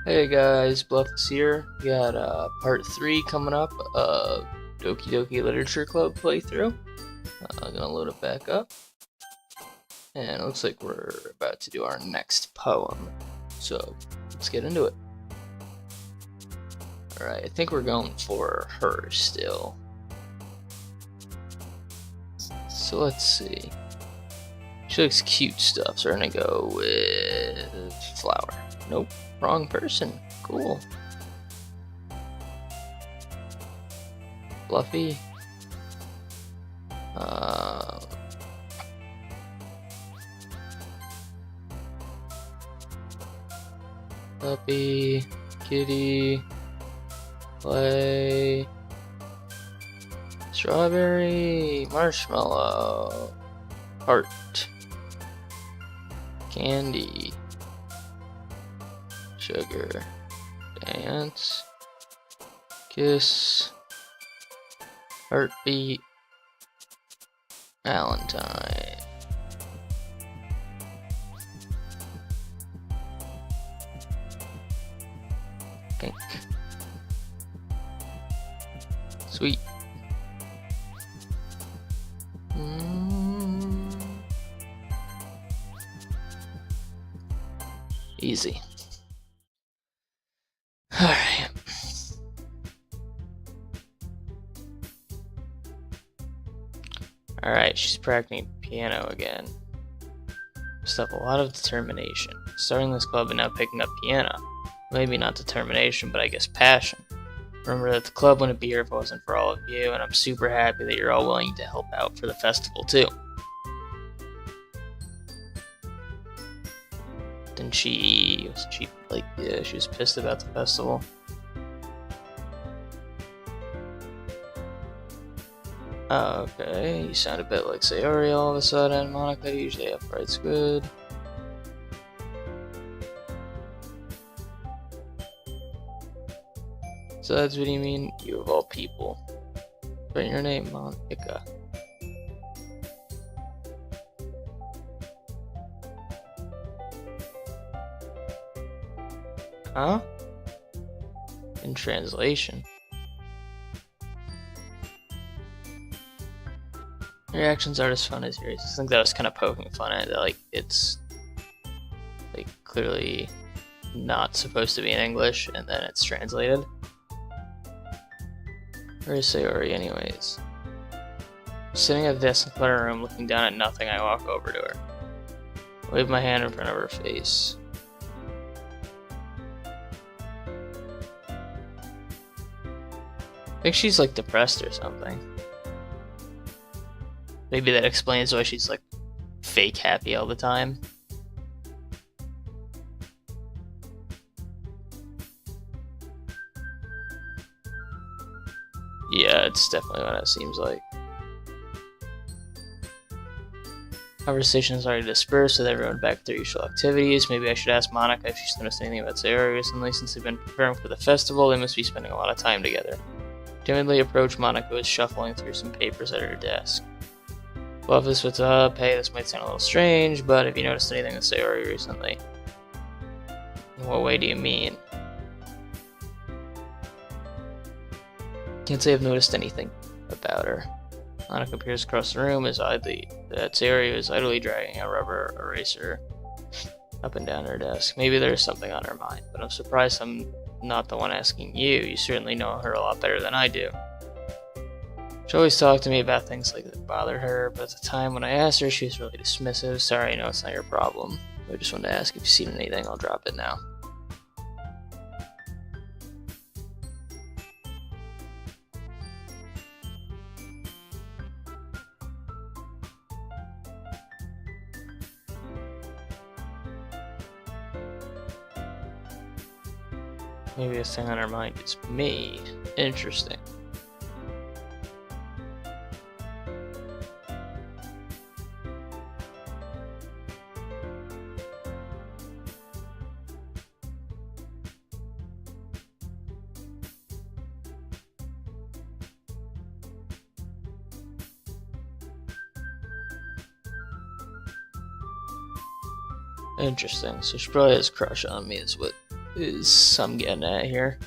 Hey guys, Bluffis here. We got part 3 coming up of Doki Doki Literature Club playthrough. I'm gonna load it back up. And it looks like we're about to do our next poem. So, let's get into it. Alright, I think we're going for her still. So let's see. She looks cute stuff, so we're gonna go with flower. Nope, wrong person. Cool. Fluffy. Puppy, kitty, play, strawberry, marshmallow, heart, candy, sugar, dance, kiss, heartbeat, Valentine. Pink. Sweet. Easy. Alright. Alright, she's practicing piano again. Stuff a lot of determination. Starting this club and now picking up piano. Maybe not determination, but I guess passion. Remember that the club wouldn't be here if it wasn't for all of you, and I'm super happy that you're all willing to help out for the festival too. Wasn't she like, yeah, she was pissed about the festival. Okay, you sound a bit like Sayori all of a sudden. Monica, usually upright's good. So that's what you mean, you of all people. Write your name, Monica. Huh? In translation. Your actions are as fun as yours. I think that was kind of poking fun at it. Like, it's like clearly not supposed to be in English, and then it's translated. Where is Sayori, anyways? Sitting at the desk in the corner room, looking down at nothing, I walk over to her. Wave my hand in front of her face. I think she's like depressed or something. Maybe that explains why she's like fake happy all the time. Yeah, it's definitely what it seems like. Conversation is already dispersed with everyone back to their usual activities. Maybe I should ask Monica if she's noticed anything about Sayori recently. Since they've been preparing for the festival, they must be spending a lot of time together. Timidly approach Monica, who is shuffling through some papers at her desk. Bluffis, what's up? Hey, this might sound a little strange, but have you noticed anything with Sayori recently? In what way do you mean? Can't say I've noticed anything about her. Monica appears across the room as Sayori is idly dragging a rubber eraser up and down her desk. Maybe there's something on her mind, but I'm surprised I'm not the one asking you. You certainly know her a lot better than I do. She always talked to me about things like that bothered her, but at the time when I asked her, she was really dismissive. Sorry, I know it's not your problem. I just wanted to ask if you've seen anything. I'll drop it now. Maybe this thing on her mind is me. Interesting. Interesting. So she probably has a crush on me, is what is I'm getting at here.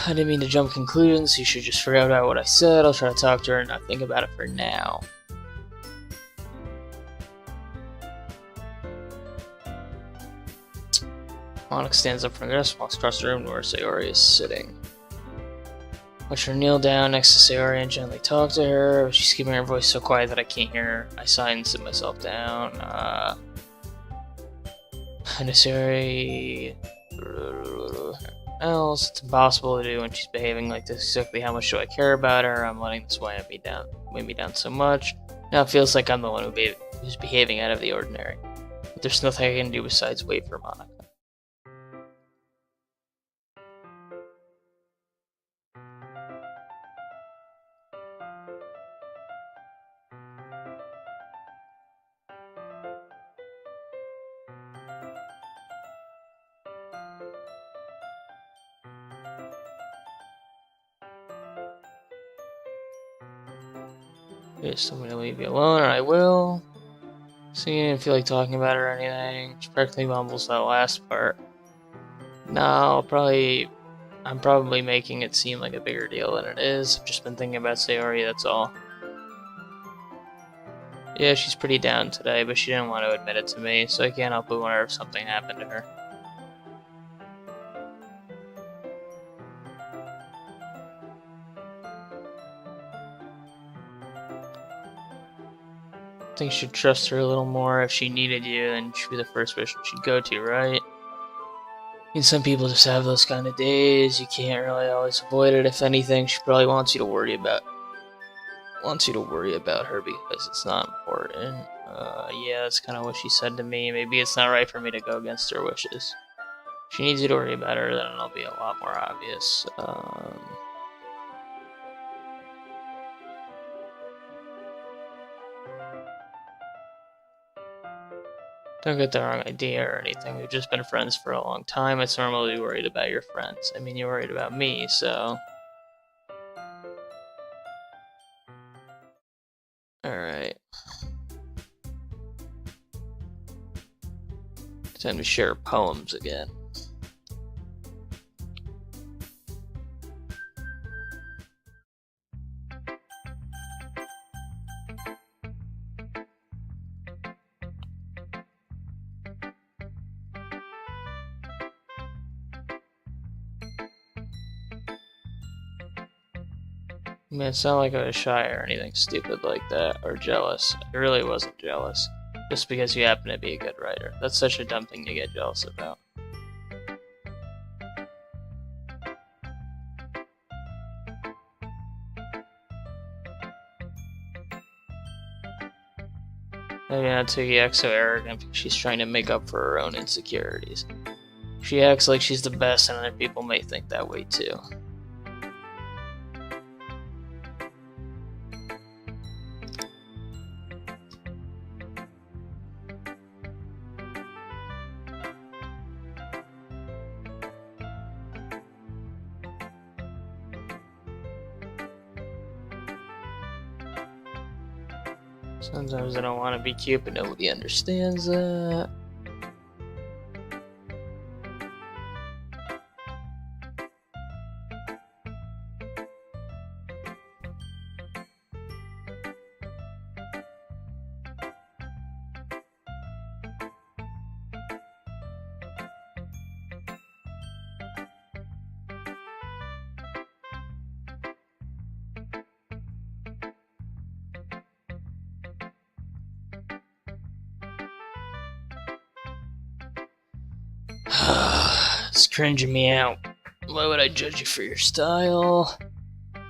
I didn't mean to jump conclusions, you should just forget about what I said. I'll try to talk to her and not think about it for now. Onyx stands up from the desk, walks across the room to where Sayori is sitting. Watch her kneel down next to Sayori and gently talk to her. She's keeping her voice so quiet that I can't hear her. I sigh and sit myself down. And Sayori else, it's impossible to do when she's behaving like this. Exactly how much do I care about her? I'm letting this weigh me down so much. Now it feels like I'm the one who's behaving out of the ordinary. But there's nothing I can do besides wait for Monica. Just tell me to leave you alone, and I will. So you didn't feel like talking about it or anything. She practically mumbles that last part. No, I'm probably making it seem like a bigger deal than it is. I've just been thinking about Sayori, that's all. Yeah, she's pretty down today, but she didn't want to admit it to me, so I can't help but wonder if something happened to her. I think you should trust her a little more. If she needed you, then she'd be the first person she'd go to, right? I mean, some people just have those kind of days. You can't really always avoid it. If anything, she probably wants you to worry about her because it's not important. Yeah, that's kind of what she said to me. Maybe it's not right for me to go against her wishes. If she needs you to worry about her, then it'll be a lot more obvious. Don't get the wrong idea or anything. We've just been friends for a long time. It's normal to be worried about your friends. I mean, you're worried about me, so... Alright. Time to share poems again. I mean, it's not like I was shy or anything stupid like that, or jealous. I really wasn't jealous. Just because you happen to be a good writer. That's such a dumb thing to get jealous about. Maybe Natsuki acts so arrogant because she's trying to make up for her own insecurities. She acts like she's the best, and other people may think that way too. Sometimes I don't want to be cute, but nobody understands that. It's cringing me out. Why would I judge you for your style?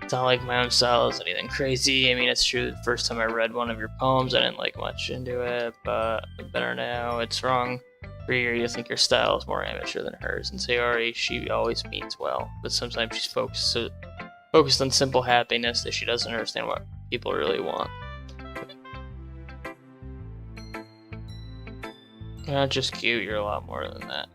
It's not like my own style is anything crazy. I mean, it's true, the first time I read one of your poems, I didn't like much into it, but better now. It's wrong for you to think your style is more amateur than hers. And Sayori, she always means well, but sometimes she's focused on simple happiness that she doesn't understand what people really want. You're not just cute, you're a lot more than that.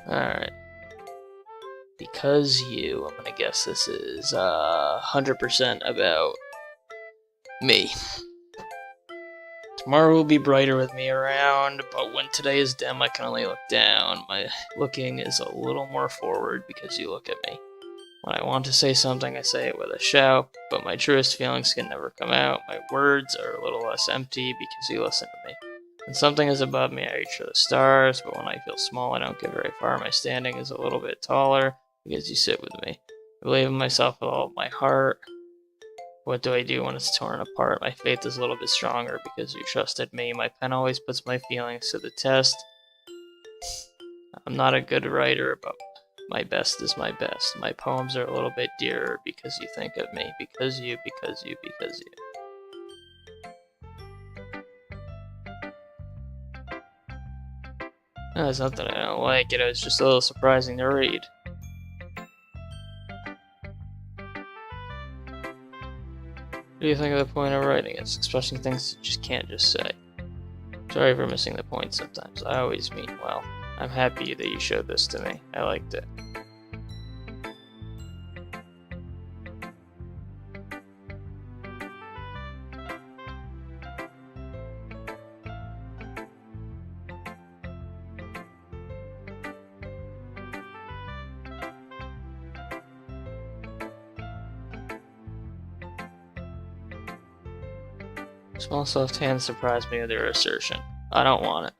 Alright. Because you, I'm gonna guess this is 100% about me. Tomorrow will be brighter with me around, but when today is dim, I can only look down. My looking is a little more forward because you look at me. When I want to say something, I say it with a shout, but my truest feelings can never come out. My words are a little less empty because you listen to me. When something is above me, I reach for the stars, but when I feel small, I don't get very far. My standing is a little bit taller because you sit with me. I believe in myself with all of my heart. What do I do when it's torn apart? My faith is a little bit stronger because you trusted me. My pen always puts my feelings to the test. I'm not a good writer, but my best is my best. My poems are a little bit dearer because you think of me. Because you. No, it's not that I don't like it, it was just a little surprising to read. What do you think of the point of writing? It's expressing things you just can't just say. Sorry for missing the point sometimes. I always mean well. I'm happy that you showed this to me. I liked it. Small soft hands surprised me with their assertion. I don't want it.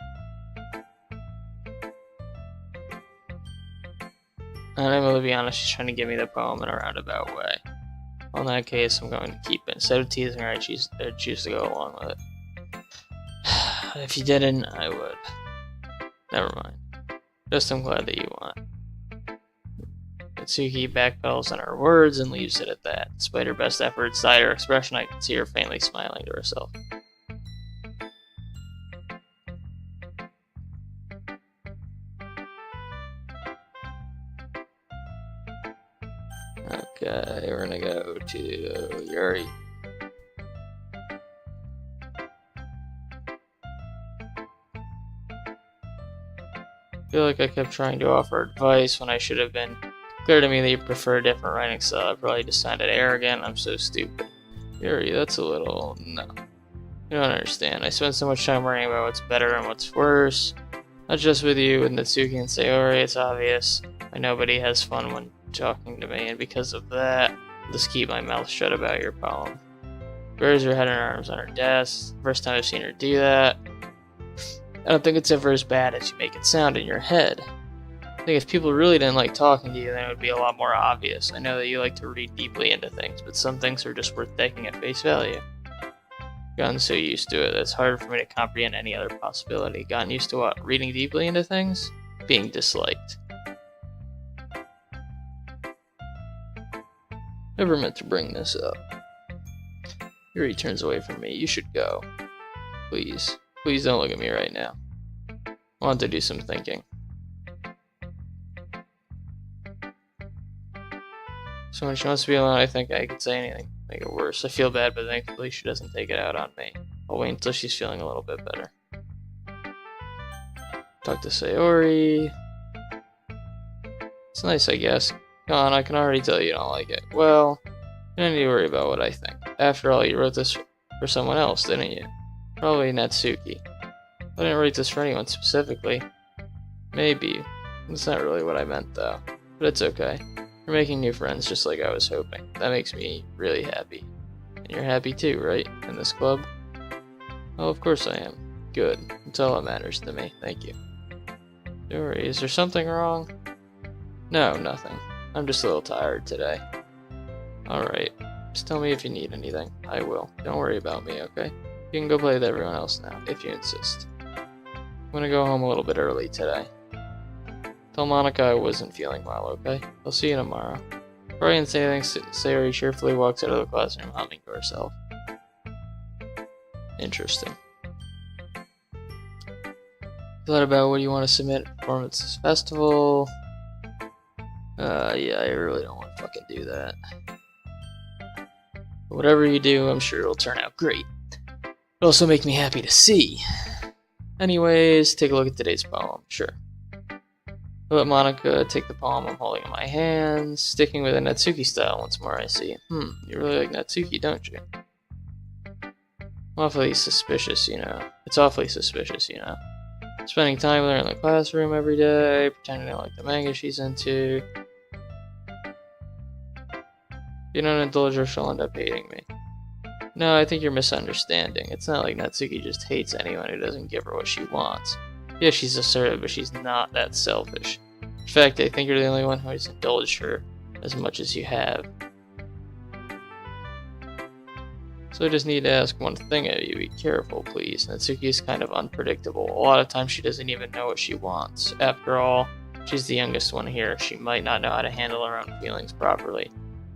I'm able to be honest, she's trying to give me the poem in a roundabout way. Well, in that case, I'm going to keep it. Instead of teasing her, I choose to go along with it. If you didn't, I would. Never mind. Just I'm glad that you want. Mitsuki backpedals on her words and leaves it at that. Despite her best efforts, despite her expression, I can see her faintly smiling to herself. Okay, we're gonna go to Yuri. I feel like I kept trying to offer advice when I should have been. Clear to me that you prefer a different writing style. I probably just sounded arrogant. I'm so stupid. Yuri, that's a little... no. You don't understand. I spend so much time worrying about what's better and what's worse. Not just with you, with Natsuki and Sayori, it's obvious. Nobody has fun when talking to me, and because of that, I'll just keep my mouth shut about your poem. She buries her head in her arms on her desk. First time I've seen her do that. I don't think it's ever as bad as you make it sound in your head. I think if people really didn't like talking to you, then it would be a lot more obvious. I know that you like to read deeply into things, but some things are just worth taking at face value. Gotten so used to it that it's hard for me to comprehend any other possibility. Gotten used to what? Reading deeply into things? Being disliked. Never meant to bring this up. Yuri turns away from me. You should go. Please. Please don't look at me right now. I want to do some thinking. So when she wants to be alone, I think I could say anything, make it worse. I feel bad, but thankfully she doesn't take it out on me. I'll wait until she's feeling a little bit better. Talk to Sayori. It's nice, I guess. Come on, I can already tell you don't like it. Well, you don't need to worry about what I think. After all, you wrote this for someone else, didn't you? Probably Natsuki. I didn't write this for anyone specifically. Maybe. That's not really what I meant, though. But it's okay. You're making new friends just like I was hoping. That makes me really happy. And you're happy too, right? In this club? Well, of course I am. Good. That's all that matters to me. Thank you. Yuri, is there something wrong? No, nothing. I'm just a little tired today. Alright. Just tell me if you need anything. I will. Don't worry about me, okay? You can go play with everyone else now, if you insist. I'm gonna go home a little bit early today. Tell Monica I wasn't feeling well, okay? I'll see you tomorrow. Before I can say anything, Sayori cheerfully walks out of the classroom, humming to herself. Interesting. Thought about what you want to submit at Performance Festival. Yeah, I really don't want to fucking do that. But whatever you do, I'm sure it'll turn out great. It'll also make me happy to see. Anyways, take a look at today's poem. Sure. I let Monica take the poem I'm holding in my hands, sticking with the Natsuki style once more. I see. You really like Natsuki, don't you? Awfully suspicious, you know. It's awfully suspicious, you know. Spending time with her in the classroom every day, pretending to like the manga she's into. If you don't indulge her, she'll end up hating me. No, I think you're misunderstanding. It's not like Natsuki just hates anyone who doesn't give her what she wants. Yeah, she's assertive, but she's not that selfish. In fact, I think you're the only one who has indulged her as much as you have. So I just need to ask one thing of you. Be careful, please. Natsuki is kind of unpredictable. A lot of times she doesn't even know what she wants. After all, she's the youngest one here. She might not know how to handle her own feelings properly.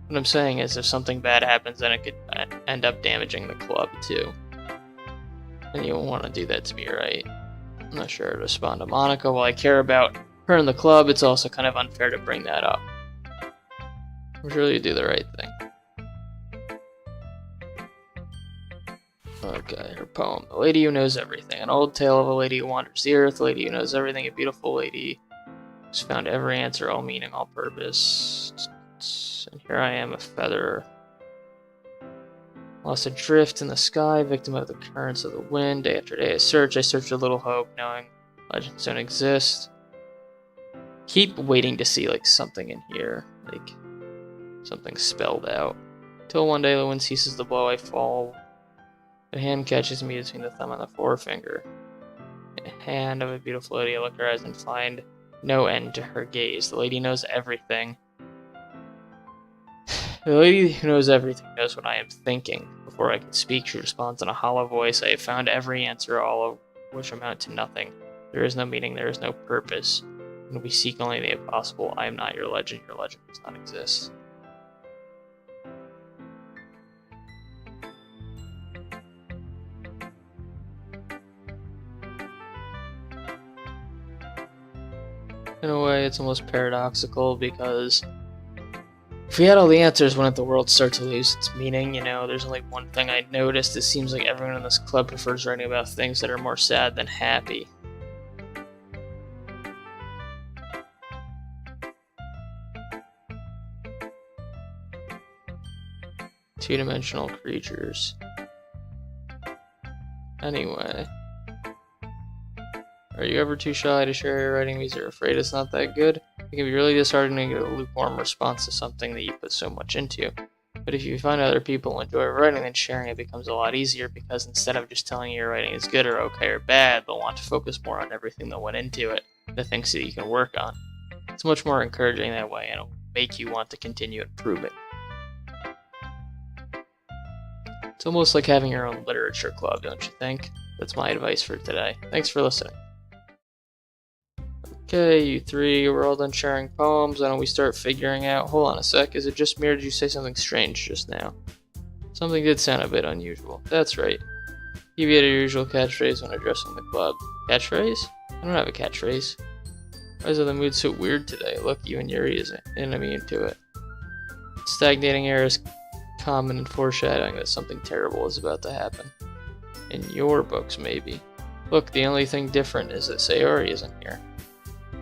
What I'm saying is, if something bad happens, then it could end up damaging the club, too. And you won't want to do that to me, right? I'm not sure how to respond to Monica. While I care about her and the club, it's also kind of unfair to bring that up. I'm sure you do the right thing. Okay, her poem. The lady who knows everything. An old tale of a lady who wanders the earth. A lady who knows everything. A beautiful lady who's found every answer, all meaning, all purpose. And here I am, a feather. Lost adrift in the sky, victim of the currents of the wind. Day after day I search a little hope, knowing legends don't exist. Keep waiting to see, like, something in here. Like, something spelled out. Till one day the wind ceases to blow, I fall. A hand catches me between the thumb and the forefinger. In a hand of a beautiful lady, I look at her eyes and find no end to her gaze. The lady knows everything. The lady who knows everything knows what I am thinking. Before I can speak, she responds in a hollow voice. I have found every answer, all of which amount to nothing. There is no meaning, there is no purpose. When we seek only the impossible, I am not your legend does not exist. In a way, it's almost paradoxical, because if we had all the answers, wouldn't the world start to lose its meaning? You know, there's only one thing I noticed. It seems like everyone in this club prefers writing about things that are more sad than happy. Two-dimensional creatures. Anyway. Are you ever too shy to share your writing because you're afraid it's not that good? It can be really disheartening to get a lukewarm response to something that you put so much into. But if you find other people enjoy writing, then sharing it becomes a lot easier, because instead of just telling you your writing is good or okay or bad, they'll want to focus more on everything that went into it, the things that you can work on. It's much more encouraging that way, and it'll make you want to continue improving. It's almost like having your own literature club, don't you think? That's my advice for today. Thanks for listening. Okay, you three, we're all done sharing poems. Why don't we start figuring out... Hold on a sec, is it just me or did you say something strange just now? Something did sound a bit unusual. That's right. You had your usual catchphrase when addressing the club. Catchphrase? I don't have a catchphrase. Why is the mood so weird today? Look, even Yuri isn't immune to it. Stagnating air is common and foreshadowing that something terrible is about to happen. In your books, maybe. Look, the only thing different is that Sayori isn't here.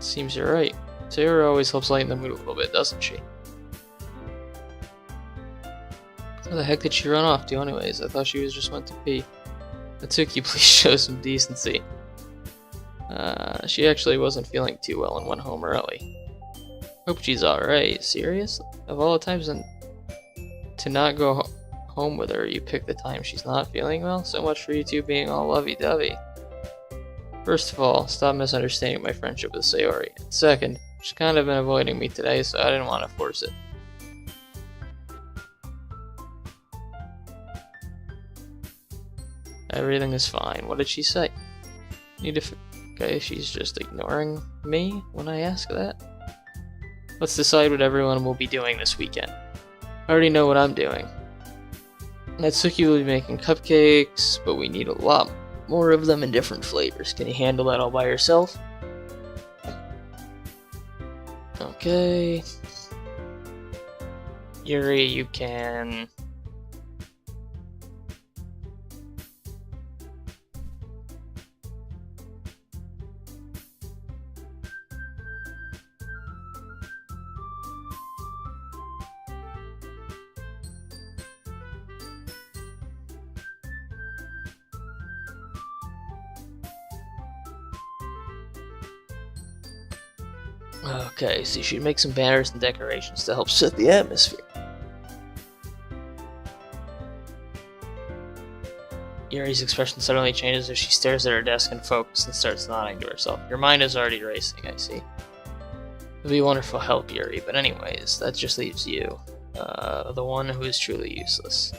Seems you're right. Sayori always helps lighten the mood a little bit, doesn't she? Where the heck did she run off to anyways? I thought she was just went to pee. Natsuki, please show some decency. She actually wasn't feeling too well and went home early. Hope she's alright. Serious? Of all the times to not go home with her, you pick the time she's not feeling well? So much for you two being all lovey-dovey. First of all, stop misunderstanding my friendship with Sayori. And second, she's kind of been avoiding me today, so I didn't want to force it. Everything is fine. What did she say? Okay, she's just ignoring me when I ask that? Let's decide what everyone will be doing this weekend. I already know what I'm doing. Natsuki will be making cupcakes, but we need a lot more of them in different flavors. Can you handle that all by yourself? Okay. Yuri, you can... Okay, so you should make some banners and decorations to help set the atmosphere. Yuri's expression suddenly changes as she stares at her desk and focuses and starts nodding to herself. Your mind is already racing, I see. It'll be wonderful help, Yuri, but anyways, that just leaves you. The one who is truly useless.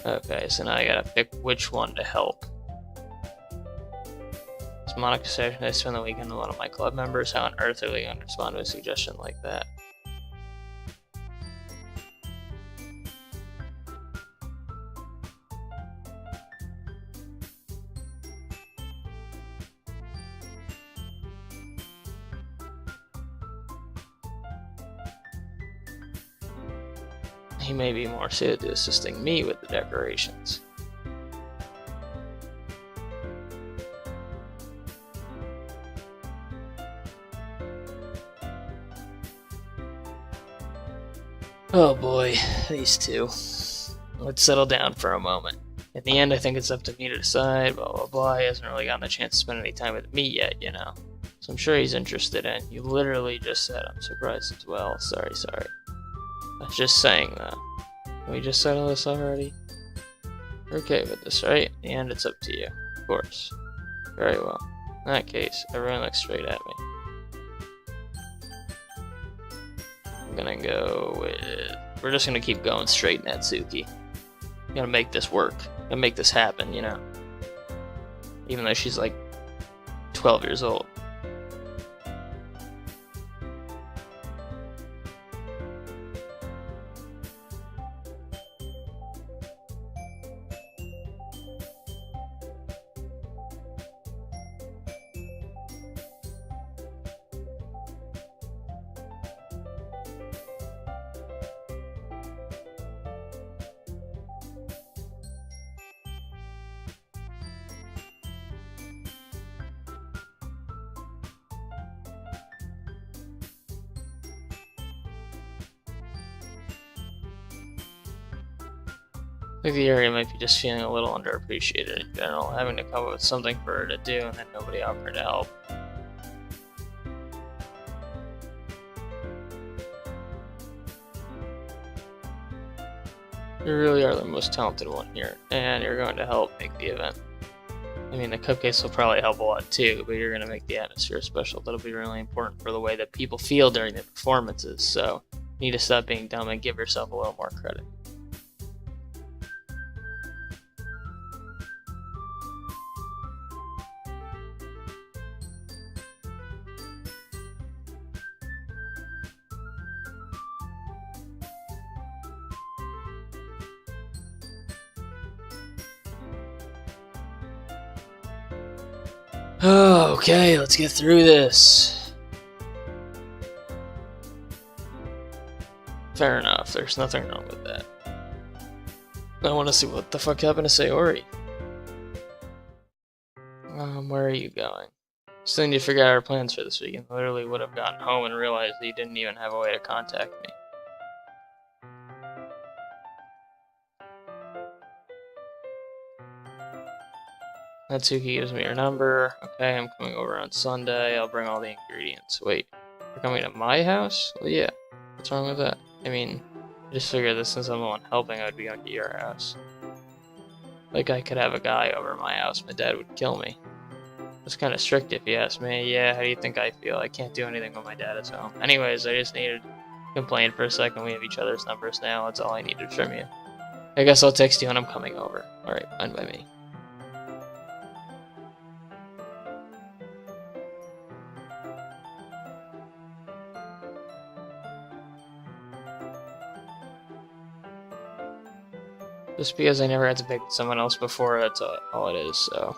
Okay, so now I gotta pick which one to help. As Monica said, I spend the weekend with one of my club members. How on earth are they gonna respond to a suggestion like that? He may be more suited to assisting me with the decorations. Oh boy, these two. Let's settle down for a moment. In the end, I think it's up to me to decide, blah blah blah. He hasn't really gotten the chance to spend any time with me yet, you know. So I'm sure he's interested in. You literally just said I'm surprised as well. Sorry. I was just saying that. Can we just settle this already? You're okay with this, right? In the end, it's up to you. Of course. Very well. In that case, everyone looks straight at me. I'm gonna go with... We're just gonna keep going straight, Natsuki. I'm gonna make this work. I'm gonna make this happen, you know? Even though she's like 12 years old. I think the area might be just feeling a little underappreciated in general, having to come up with something for her to do and then nobody offered to help. You really are the most talented one here, and you're going to help make the event. I mean, the cupcakes will probably help a lot too, but you're going to make the atmosphere special. That'll be really important for the way that people feel during the performances, so you need to stop being dumb and give yourself a little more credit. Okay, let's get through this. Fair enough, there's nothing wrong with that. I want to see what the fuck happened to Sayori. Where are you going? Still need to figure out our plans for this weekend. Literally would have gotten home and realized that you didn't even have a way to contact me. Natsuki gives me your number. Okay, I'm coming over on Sunday. I'll bring all the ingredients. Wait, you're coming to my house? Well, yeah. What's wrong with that? I mean, I just figured that since I'm the one helping, I'd be going to your house. Like, I could have a guy over at my house. My dad would kill me. It's kind of strict if you ask me. Yeah, how do you think I feel? I can't do anything when my dad is home. Anyways, I just needed to complain for a second. We have each other's numbers now. That's all I needed from you. I guess I'll text you when I'm coming over. Alright, fine by me. Just because I never had to pick someone else before, that's all it is, so.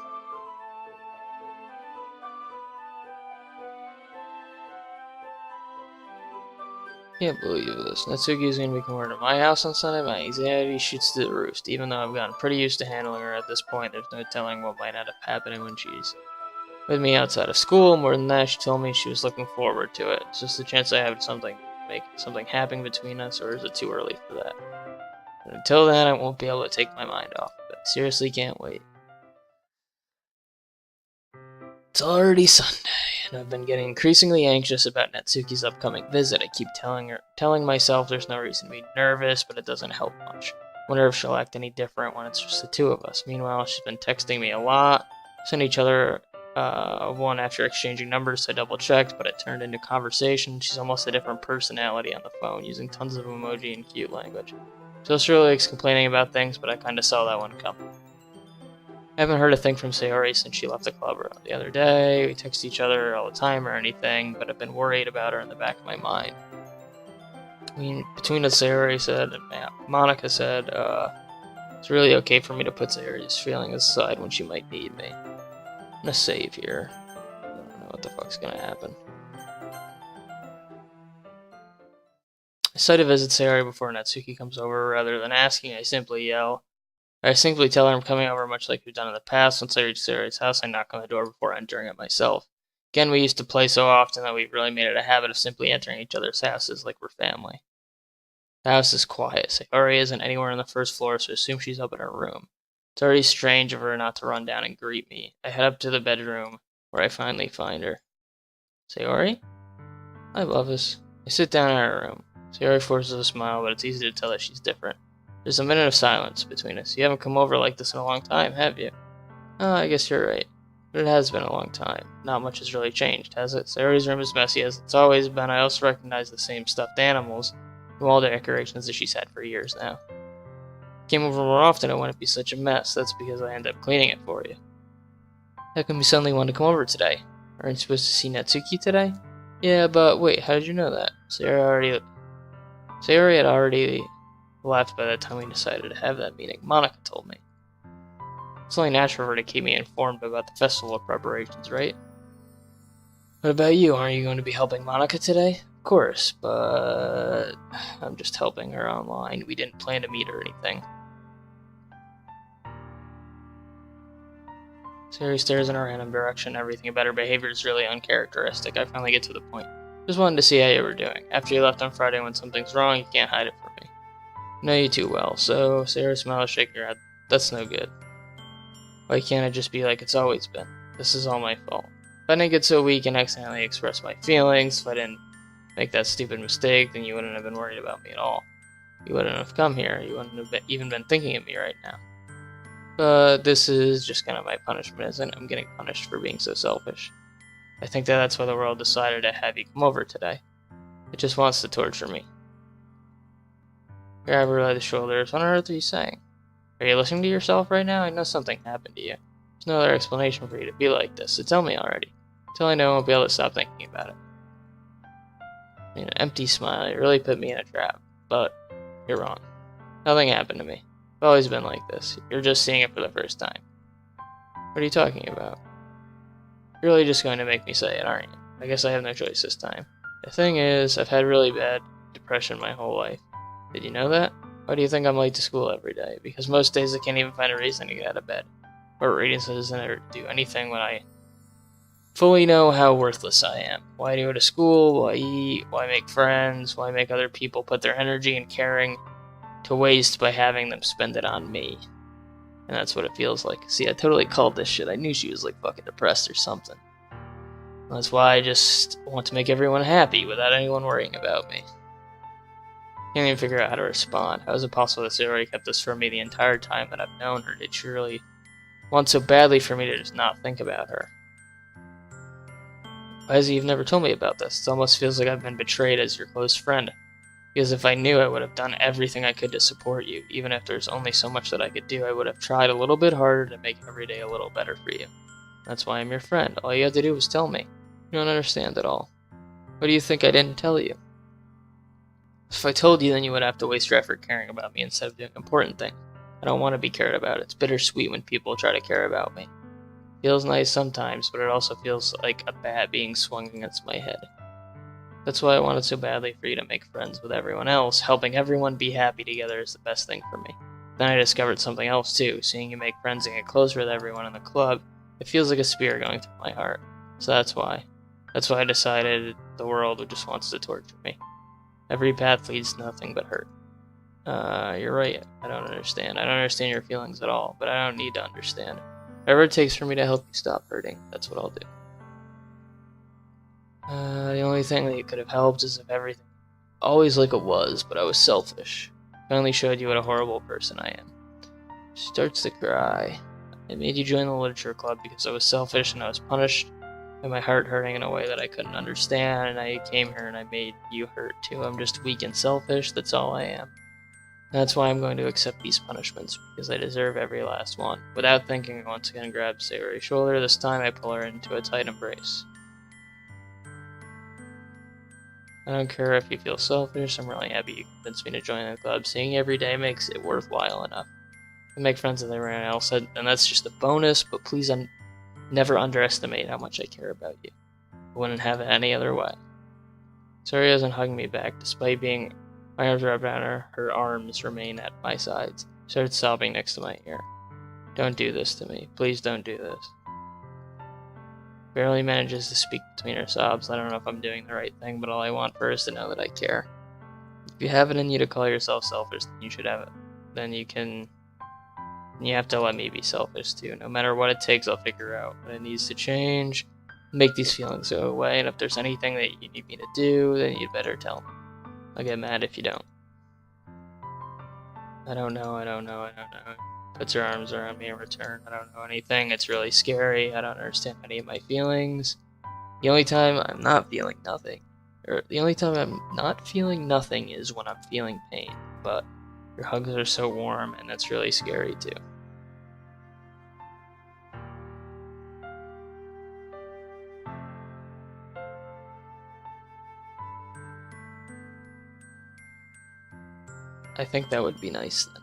Can't believe this. Natsuki's gonna be coming over to my house on Sunday. My anxiety shoots to the roost. Even though I've gotten pretty used to handling her at this point, there's no telling what might end up happening when she's with me outside of school. More than that, she told me she was looking forward to it. It's just a chance I have something make something happen between us, or is it too early for that? And until then, I won't be able to take my mind off of it. Seriously, can't wait. It's already Sunday, and I've been getting increasingly anxious about Natsuki's upcoming visit. I keep telling myself there's no reason to be nervous, but it doesn't help much. Wonder if she'll act any different when it's just the two of us. Meanwhile, she's been texting me a lot, sent each other one after exchanging numbers, so I double-checked, but it turned into conversation. She's almost a different personality on the phone, using tons of emoji and cute language. So she really likes complaining about things, but I kinda saw that one coming. I haven't heard a thing from Sayori since she left the club the other day. We text each other all the time or anything, but I've been worried about her in the back of my mind. I mean, between what Sayori said and Monica said, it's really okay for me to put Sayori's feelings aside when she might need me. I'm gonna save here. I don't know what the fuck's gonna happen. I decide to visit Sayori before Natsuki comes over. Rather than asking, I simply tell her I'm coming over, much like we've done in the past. Once I reach Sayori's house, I knock on the door before entering it myself. Again, we used to play so often that we've really made it a habit of simply entering each other's houses like we're family. The house is quiet. Sayori isn't anywhere on the first floor, so I assume she's up in her room. It's already strange of her not to run down and greet me. I head up to the bedroom, where I finally find her. Sayori? Hi, Bluffis. I sit down in her room. Sayori forces a smile, but it's easy to tell that she's different. There's a minute of silence between us. You haven't come over like this in a long time, have you? Oh, I guess you're right. But it has been a long time. Not much has really changed, has it? Sayori's room is messy as it's always been. I also recognize the same stuffed animals and wall decorations that she's had for years now. Came over more often, it wouldn't be such a mess. That's because I end up cleaning it for you. How come you suddenly want to come over today? Aren't you supposed to see Natsuki today? Yeah, but wait, how did you know that? Sayori had already left by the time we decided to have that meeting. Monica told me. It's only natural for her to keep me informed about the festival preparations, right? What about you? Aren't you going to be helping Monica today? Of course, but I'm just helping her online. We didn't plan to meet or anything. Sayori stares in a random direction. Everything about her behavior is really uncharacteristic. I finally get to the point. Just wanted to see how you were doing. After you left on Friday, when something's wrong, you can't hide it from me. I know you too well, so Sayori smiles, shaking her head. That's no good. Why can't it just be like it's always been? This is all my fault. If I didn't get so weak and accidentally express my feelings, if I didn't make that stupid mistake, then you wouldn't have been worried about me at all. You wouldn't have come here. You wouldn't have even been thinking of me right now. But this is just kind of my punishment, isn't it? I'm getting punished for being so selfish. I think that's why the world decided to have you come over today. It just wants to torture me. Grab her by the shoulders. What on earth are you saying? Are you listening to yourself right now? I know something happened to you. There's no other explanation for you to be like this, so tell me already. Until I know, I won't be able to stop thinking about it. I mean, an empty smile. You really put me in a trap. But you're wrong. Nothing happened to me. I've always been like this. You're just seeing it for the first time. What are you talking about? You're really just going to make me say it, aren't you? I guess I have no choice this time. The thing is, I've had really bad depression my whole life. Did you know that? Why do you think I'm late to school every day? Because most days I can't even find a reason to get out of bed. Or reading doesn't ever do anything when I fully know how worthless I am. Why go to school? Why eat? Why make friends? Why make other people put their energy and caring to waste by having them spend it on me? And that's what it feels like. See, I totally called this shit. I knew she was like fucking depressed or something. And that's why I just want to make everyone happy without anyone worrying about me. Can't even figure out how to respond. How is it possible that Sayori kept this from me the entire time that I've known her? Did she really want so badly for me to just not think about her? Why is it you've never told me about this? It almost feels like I've been betrayed as your close friend. Because if I knew, I would have done everything I could to support you. Even if there's only so much that I could do, I would have tried a little bit harder to make every day a little better for you. That's why I'm your friend. All you had to do was tell me. You don't understand at all. What do you think I didn't tell you? If I told you, then you would have to waste your effort caring about me instead of doing important things. I don't want to be cared about. It's bittersweet when people try to care about me. It feels nice sometimes, but it also feels like a bat being swung against my head. That's why I wanted so badly for you to make friends with everyone else. Helping everyone be happy together is the best thing for me. Then I discovered something else too. Seeing you make friends and get closer with everyone in the club, it feels like a spear going through my heart. So that's why. That's why I decided the world just wants to torture me. Every path leads to nothing but hurt. You're right. I don't understand. I don't understand your feelings at all, but I don't need to understand. Whatever it takes for me to help you stop hurting, that's what I'll do. The only thing that could have helped is if everything always like it was, but I was selfish. Finally showed you what a horrible person I am. She starts to cry. I made you join the literature club because I was selfish and I was punished by my heart hurting in a way that I couldn't understand, and I came here and I made you hurt too. I'm just weak and selfish, that's all I am. That's why I'm going to accept these punishments, because I deserve every last one. Without thinking, I once again grab Sayori's shoulder. This time I pull her into a tight embrace. I don't care if you feel selfish, I'm really happy you convinced me to join the club. Seeing you every day makes it worthwhile enough. I make friends with everyone else, and that's just a bonus, but please never underestimate how much I care about you. I wouldn't have it any other way. Sayori doesn't hug me back, despite being my arms wrapped around her. Her arms remain at my sides. She started sobbing next to my ear. Don't do this to me. Please don't do this. Barely manages to speak between her sobs. I don't know if I'm doing the right thing, but all I want for her is to know that I care. If you have it in you to call yourself selfish, then you should have it. Then you have to let me be selfish too. No matter what it takes, I'll figure out what it needs to change, make these feelings go away, and if there's anything that you need me to do, then you'd better tell me. I'll get mad if you don't. I don't know. Puts her arms around me in return. I don't know anything. It's really scary. I don't understand any of my feelings. The only time I'm not feeling nothing is when I'm feeling pain. But your hugs are so warm, and that's really scary too. I think that would be nice then.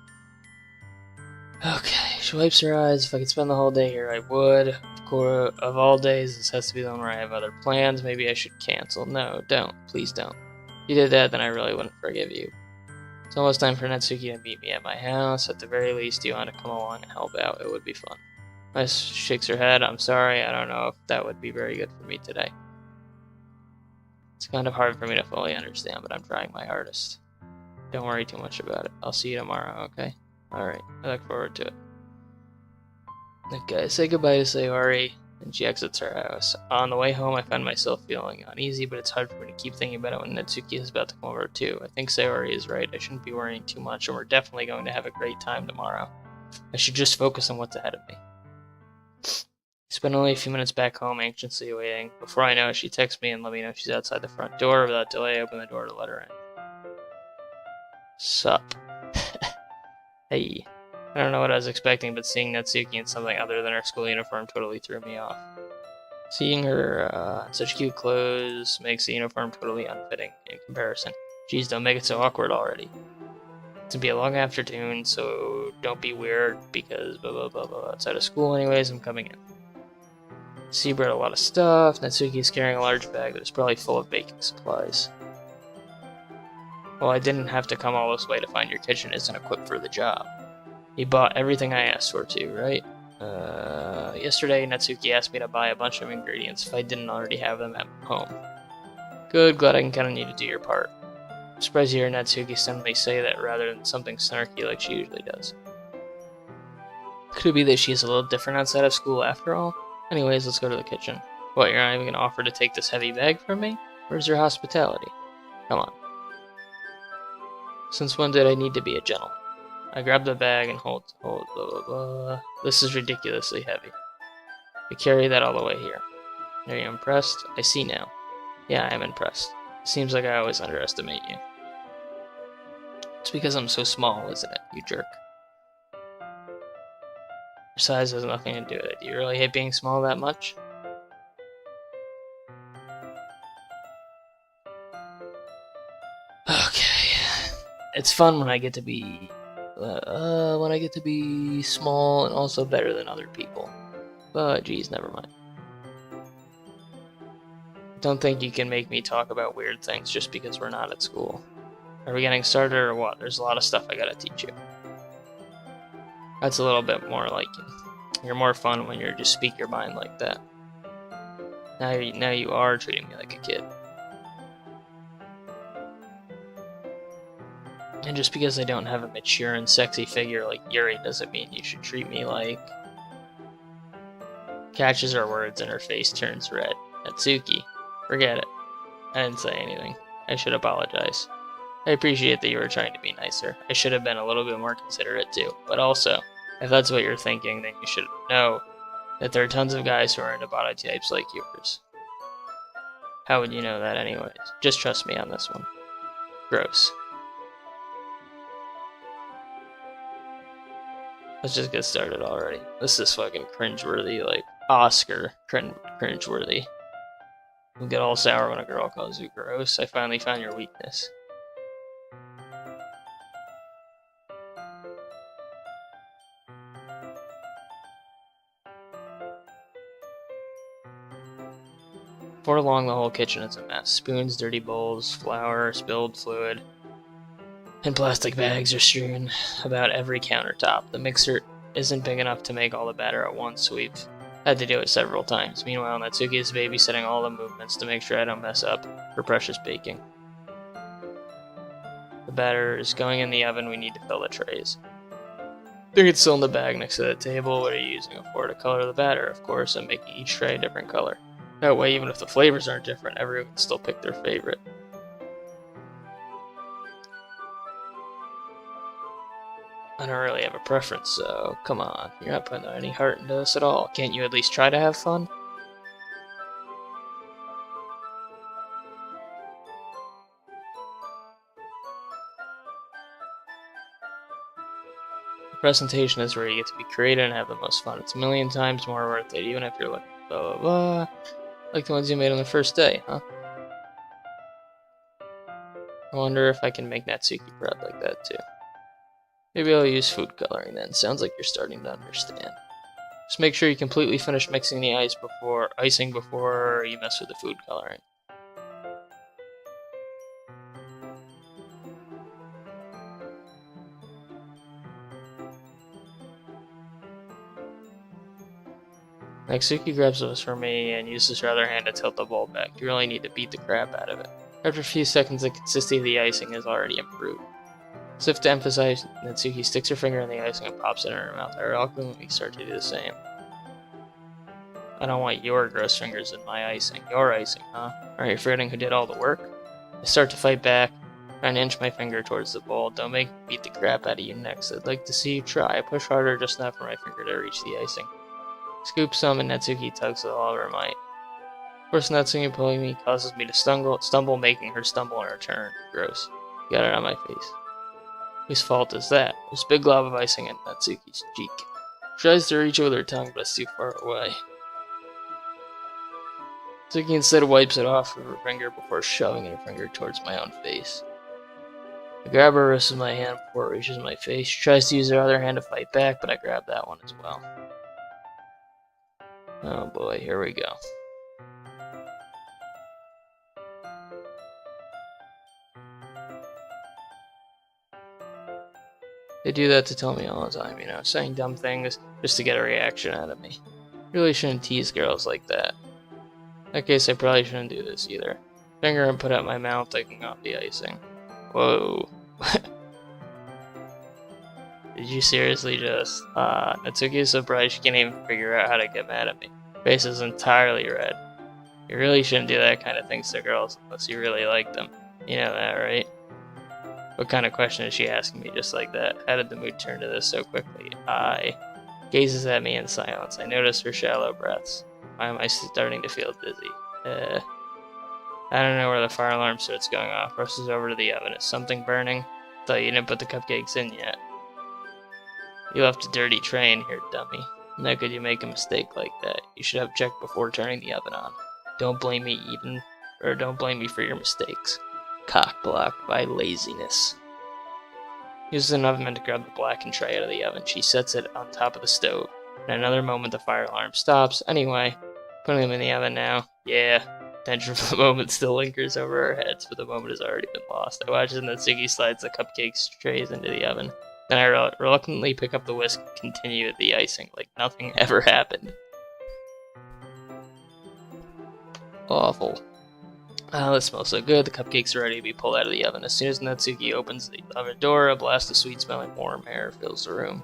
Okay, she wipes her eyes. If I could spend the whole day here, I would. Of course, of all days, this has to be the one where I have other plans. Maybe I should cancel. No, don't. Please don't. If you did that, then I really wouldn't forgive you. It's almost time for Natsuki to meet me at my house. At the very least, you want to come along and help out. It would be fun. She shakes her head. I'm sorry. I don't know if that would be very good for me today. It's kind of hard for me to fully understand, but I'm trying my hardest. Don't worry too much about it. I'll see you tomorrow, okay? Alright, I look forward to it. Okay, I say goodbye to Sayori, and she exits her house. On the way home, I find myself feeling uneasy, but it's hard for me to keep thinking about it when Natsuki is about to come over too. I think Sayori is right. I shouldn't be worrying too much, and we're definitely going to have a great time tomorrow. I should just focus on what's ahead of me. I spent only a few minutes back home, anxiously waiting. Before I know it, she texts me and let me know she's outside the front door. Without delay, I open the door to let her in. Sup? Hey. I don't know what I was expecting, but seeing Natsuki in something other than her school uniform totally threw me off. Seeing her in such cute clothes makes the uniform totally unfitting in comparison. Geez, don't make it so awkward already. It's gonna be a long afternoon, so don't be weird because blah blah blah blah. Outside of school anyways, I'm coming in. She brought a lot of stuff. Natsuki's carrying a large bag that is probably full of baking supplies. Well, I didn't have to come all this way to find your kitchen isn't equipped for the job. You bought everything I asked for too, right? Yesterday Natsuki asked me to buy a bunch of ingredients if I didn't already have them at home. Good, glad I can count on you to do your part. I'm surprised to hear Natsuki suddenly say that rather than something snarky like she usually does. Could it be that she's a little different outside of school after all? Anyways, let's go to the kitchen. What, you're not even gonna offer to take this heavy bag from me? Where's your hospitality? Come on. Since when did I need to be a gentleman? I grab the bag and hold, blah, blah, blah. This is ridiculously heavy. I carry that all the way here. Are you impressed? I see now. Yeah, I am impressed. It seems like I always underestimate you. It's because I'm so small, isn't it, you jerk? Your size has nothing to do with it. Do you really hate being small that much? Okay. It's fun when I get to be small and also better than other people. But geez, never mind. Don't think you can make me talk about weird things just because we're not at school. Are we getting started or what? There's a lot of stuff I gotta teach you. That's a little bit more like you. You're more fun when you just speak your mind like that. Now you are treating me like a kid. And just because I don't have a mature and sexy figure like Yuri doesn't mean you should treat me like... Catches her words and her face turns red. Natsuki, forget it. I didn't say anything. I should apologize. I appreciate that you were trying to be nicer. I should have been a little bit more considerate too. But also, if that's what you're thinking, then you should know that there are tons of guys who are into body types like yours. How would you know that anyways? Just trust me on this one. Gross. Let's just get started already. This is fucking cringeworthy, like Oscar cringeworthy. You get all sour when a girl calls you gross. I finally found your weakness. Before long, the whole kitchen is a mess. Spoons, dirty bowls, flour, spilled fluid, and plastic bags are strewn about every countertop. The mixer isn't big enough to make all the batter at once, so we've had to do it several times. Meanwhile, Natsuki is babysitting all the movements to make sure I don't mess up her precious baking. The batter is going in the oven. We need to fill the trays. I think it's still in the bag next to the table. What are you using it for? To color the batter, of course. I'm making each tray a different color. That way, even if the flavors aren't different, everyone can still pick their favorite. I don't really have a preference, so come on. You're not putting any heart into this at all. Can't you at least try to have fun? The presentation is where you get to be creative and have the most fun. It's a million times more worth it, even if you're like blah blah blah. Like the ones you made on the first day, huh? I wonder if I can make Natsuki proud like that too. Maybe I'll use food coloring then. Sounds like you're starting to understand. Just make sure you completely finish mixing the icing before you mess with the food coloring. Natsuki grabs this for me and uses her other hand to tilt the bowl back. You really need to beat the crap out of it. After a few seconds, the consistency of the icing has already improved. As if to emphasize, Natsuki sticks her finger in the icing and pops it in her mouth. I reluctantly start to do the same. I don't want your gross fingers in my icing. Your icing, huh? Aren't you forgetting who did all the work? I start to fight back, trying to inch my finger towards the bowl. Don't make me beat the crap out of you next. I'd like to see you try. I push harder just enough for my finger to reach the icing. Scoop some and Natsuki tugs with all of her might. Of course, Natsuki pulling me causes me to stumble, making her stumble in return. Gross. Got it on my face. Whose fault is that? There's a big glob of icing in Natsuki's cheek. She tries to reach it with her tongue, but it's too far away. Natsuki instead wipes it off with her finger before shoving her finger towards my own face. I grab her wrist with my hand before it reaches my face. She tries to use her other hand to fight back, but I grab that one as well. Oh boy, here we go. They do that to tell me all the time, saying dumb things just to get a reaction out of me. Really shouldn't tease girls like that. In that case, I probably shouldn't do this either. Finger and put out my mouth, taking off the icing. Whoa. Did you seriously just... Natsuki is surprised she can't even figure out how to get mad at me. Face is entirely red. You really shouldn't do that kind of things to girls unless you really like them. You know that, right? What kind of question is she asking me just like that? How did the mood turn to this so quickly? Gazes at me in silence. I notice her shallow breaths. Why am I starting to feel dizzy? I don't know where the fire alarm starts going off. Rushes over to the oven. Is something burning? Thought you didn't put the cupcakes in yet. You left a dirty tray in here, dummy. How could you make a mistake like that? You should have checked before turning the oven on. Don't blame me for your mistakes. Cock blocked by laziness. Uses an oven mitt to grab the blackened tray out of the oven. She sets it on top of the stove. In another moment, the fire alarm stops. Anyway, putting them in the oven now. Yeah, tension for the moment still lingers over our heads, but the moment has already been lost. I watch as Natsuki slides the cupcakes trays into the oven. Then I reluctantly pick up the whisk and continue with the icing like nothing ever happened. Awful. This smells so good. The cupcakes are ready to be pulled out of the oven. As soon as Natsuki opens the oven door, a blast of sweet-smelling warm air fills the room.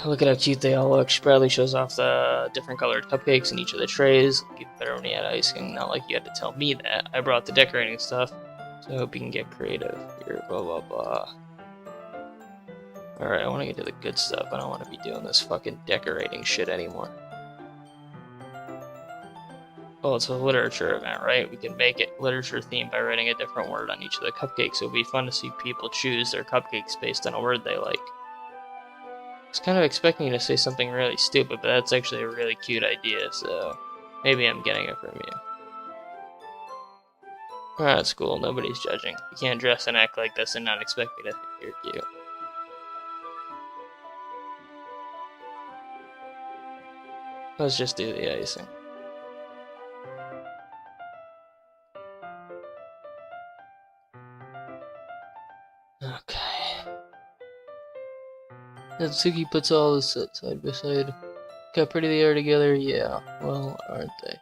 Look at how cute they all look. She proudly shows off the different colored cupcakes in each of the trays. Look even better when you had icing. Not like you had to tell me that. I brought the decorating stuff, so I hope you can get creative. Here, blah blah blah. Alright, I want to get to the good stuff. I don't want to be doing this fucking decorating shit anymore. Well, it's a literature event, right? We can make it literature themed by writing a different word on each of the cupcakes. It would be fun to see people choose their cupcakes based on a word they like. I was kind of expecting you to say something really stupid, but that's actually a really cute idea, so maybe I'm getting it from you. Alright, that's cool. Nobody's judging. You can't dress and act like this and not expect me to think you're cute. Let's just do the icing. Okay. Natsuki puts all this side by side. Look how pretty they are together. Yeah, well, aren't they?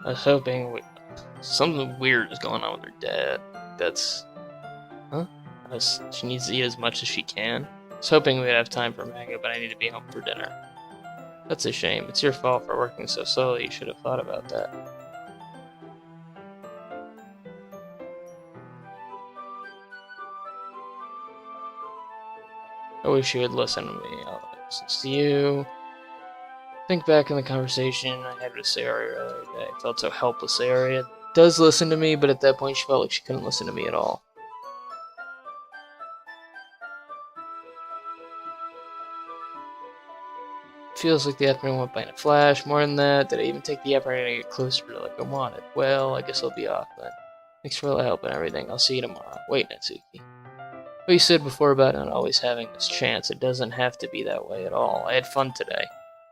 I was hoping something weird is going on with her dad. That's... Huh? She needs to eat as much as she can. I was hoping we'd have time for manga, but I need to be home for dinner. That's a shame. It's your fault for working so slowly. You should have thought about that. I wish you would listen to me. I'll listen to you. Think back in the conversation I had with Sayori earlier today. I felt so helpless. Sayori does listen to me, but at that point she felt like she couldn't listen to me at all. Feels like the afternoon went by in a flash. More than that, did I even take the effort to get closer to like I wanted? Well, I guess I'll be off then. Thanks for all the help and everything. I'll see you tomorrow. Wait, Natsuki. What you said before about not always having this chance, it doesn't have to be that way at all. I had fun today.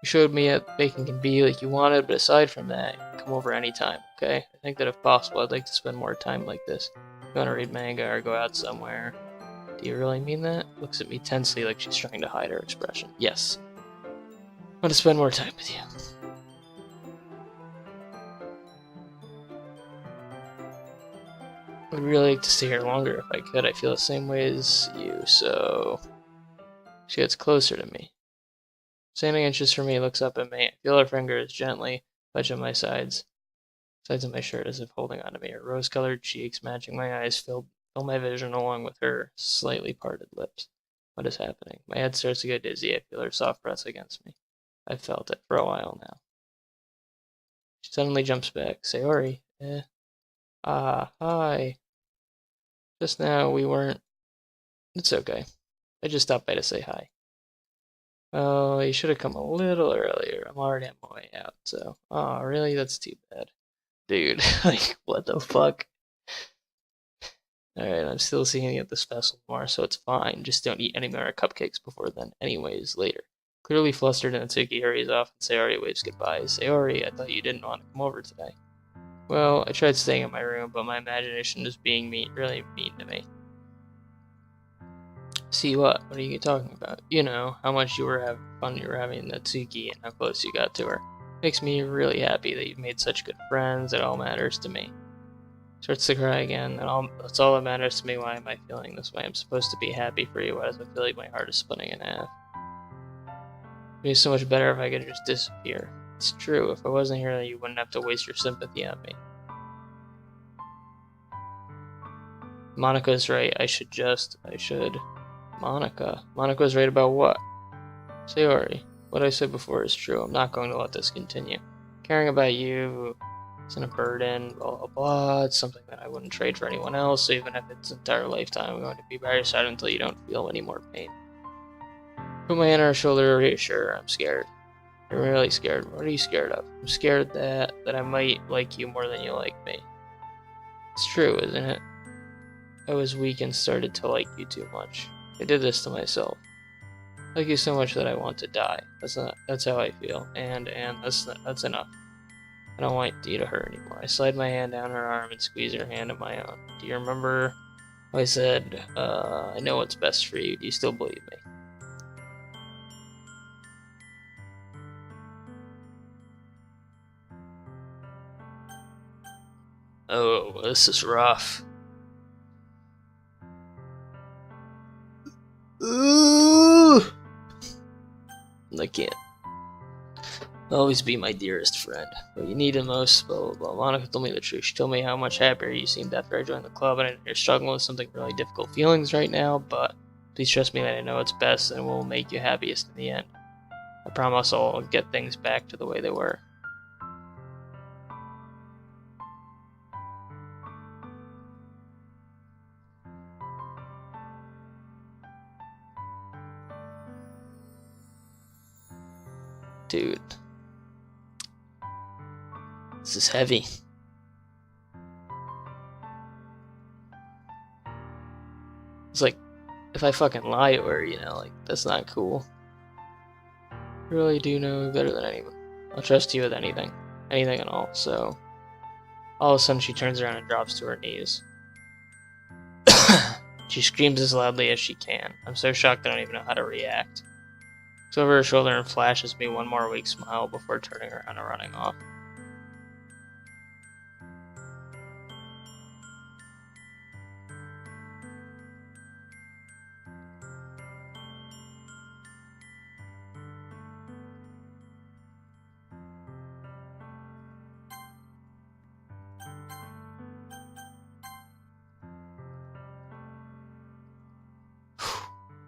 You showed me that baking can be like you wanted, but aside from that, you can come over anytime, okay? I think that if possible, I'd like to spend more time like this. You want to read manga or go out somewhere. Do you really mean that? Looks at me tensely like she's trying to hide her expression. Yes. I want to spend more time with you. I'd really like to stay here longer if I could. I feel the same way as you, so... She gets closer to me. Standing inches from me, looks up at me. I feel her fingers gently touch on my sides of my shirt as if holding onto me. Her rose-colored cheeks, matching my eyes, fill my vision along with her slightly parted lips. What is happening? My head starts to get dizzy. I feel her soft breath against me. I've felt it for a while now. She suddenly jumps back. Sayori. Hi. Just now we weren't... It's okay. I just stopped by to say hi. Oh, you should have come a little earlier. I'm already on my way out, so... Oh, really? That's too bad. Dude, like, what the fuck? Alright, I'm still seeing you at this festival tomorrow, so it's fine. Just don't eat any more cupcakes before then. Anyways, later. Clearly flustered, Natsuki hurries off and Sayori waves goodbye. Sayori, I thought you didn't want to come over today. Well, I tried staying in my room, but my imagination was being really mean to me. See what? What are you talking about? You know, how much you were having fun you were having Natsuki and how close you got to her. Makes me really happy that you've made such good friends. It all matters to me. Starts to cry again. That's all that matters to me. Why am I feeling this way? I'm supposed to be happy for you. Why does it feel like my heart is splitting in half? It'd be so much better if I could just disappear. It's true. If I wasn't here, you wouldn't have to waste your sympathy on me. Monika's right. I should. Monika's right about what? Sayori, what I said before is true. I'm not going to let this continue. Caring about you isn't a burden, blah, blah, blah. It's something that I wouldn't trade for anyone else, so even if it's an entire lifetime, I'm going to be by your side until you don't feel any more pain. Put my hand on her shoulder, reassure her. I'm scared. I'm really scared. What are you scared of? I'm scared that I might like you more than you like me. It's true, isn't it? I was weak and started to like you too much. I did this to myself. I like you so much that I want to die. That's how I feel. And that's enough. I don't want you to hurt anymore. I slide my hand down her arm and squeeze her hand in my own. Do you remember I said, I know what's best for you. Do you still believe me? Oh, this is rough. Ooh! I can't. Always be my dearest friend. What you need the most, blah blah blah. Monica told me the truth. She told me how much happier you seemed after I joined the club, and you're struggling with something really difficult feelings right now, but please trust me that I know what's best and will make you happiest in the end. I promise I'll get things back to the way they were. Dude. This is heavy. It's like, if I fucking lie to her, like, that's not cool. I really do know better than anyone. I'll trust you with anything. Anything at all, so... All of a sudden she turns around and drops to her knees. She screams as loudly as she can. I'm so shocked I don't even know how to react. Looks over her shoulder and flashes me one more weak smile before turning around and running off.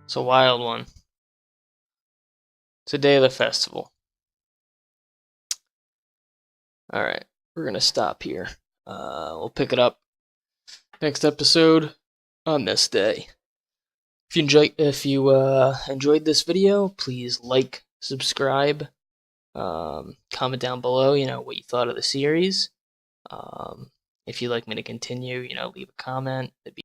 It's a wild one. It's a day of the festival. Alright, we're gonna stop here. We'll pick it up next episode on this day. If you enjoyed this video, please like, subscribe, comment down below, what you thought of the series. If you'd like me to continue, leave a comment. It'd be